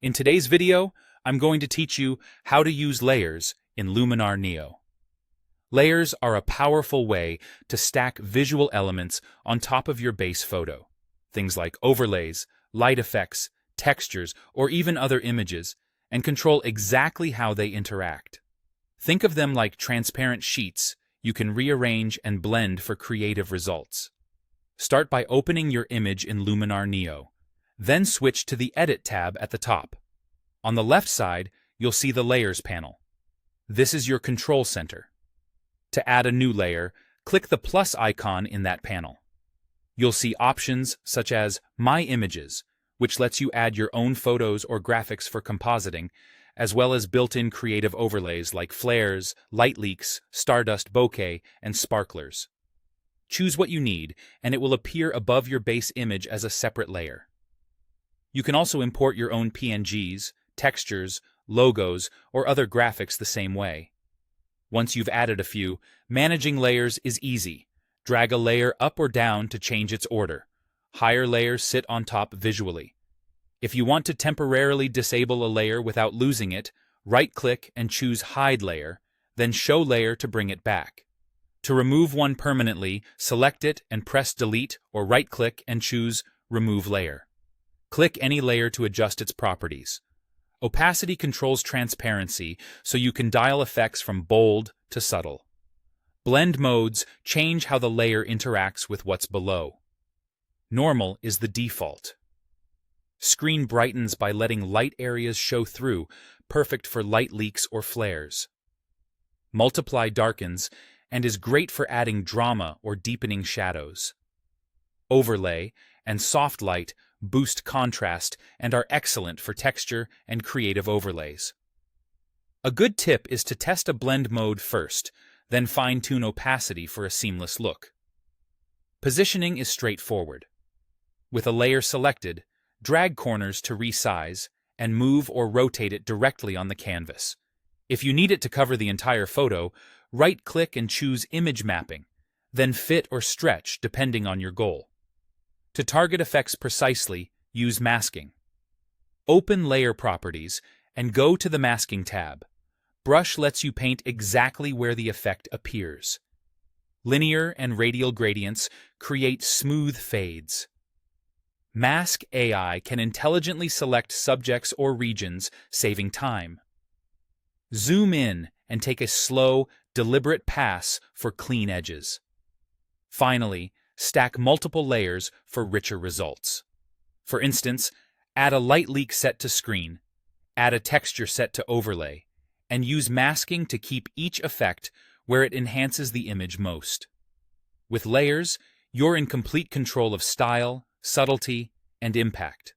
In today's video, I'm going to teach you how to use layers in Luminar Neo. Layers are a powerful way to stack visual elements on top of your base photo. Things like overlays, light effects, textures, or even other images, and control exactly how they interact. Think of them like transparent sheets you can rearrange and blend for creative results. Start by opening your image in Luminar Neo. Then switch to the Edit tab at the top. On the left side, you'll see the Layers panel. This is your control center. To add a new layer, click the plus icon in that panel. You'll see options such as My Images, which lets you add your own photos or graphics for compositing, as well as built-in creative overlays like flares, light leaks, stardust bokeh, and sparklers. Choose what you need, and it will appear above your base image as a separate layer. You can also import your own PNGs, textures, logos, or other graphics the same way. Once you've added a few, managing layers is easy. Drag a layer up or down to change its order. Higher layers sit on top visually. If you want to temporarily disable a layer without losing it, right-click and choose Hide Layer, then Show Layer to bring it back. To remove one permanently, select it and press Delete or right-click and choose Remove Layer. Click any layer to adjust its properties. Opacity controls transparency, so you can dial effects from bold to subtle. Blend modes change how the layer interacts with what's below. Normal is the default. Screen brightens by letting light areas show through, perfect for light leaks or flares. Multiply darkens and is great for adding drama or deepening shadows. Overlay and soft light boost contrast and are excellent for texture and creative overlays. A good tip is to test a blend mode first, then fine-tune opacity for a seamless look. Positioning is straightforward. With a layer selected, drag corners to resize and move or rotate it directly on the canvas. If you need it to cover the entire photo, right-click and choose Image Mapping, then fit or stretch depending on your goal. To target effects precisely, use masking. Open Layer Properties and go to the Masking tab. Brush lets you paint exactly where the effect appears. Linear and radial gradients create smooth fades. Mask AI can intelligently select subjects or regions, saving time. Zoom in and take a slow, deliberate pass for clean edges. Finally, stack multiple layers for richer results. For instance, add a light leak set to screen, add a texture set to overlay, and use masking to keep each effect where it enhances the image most. With layers, you're in complete control of style, subtlety, and impact.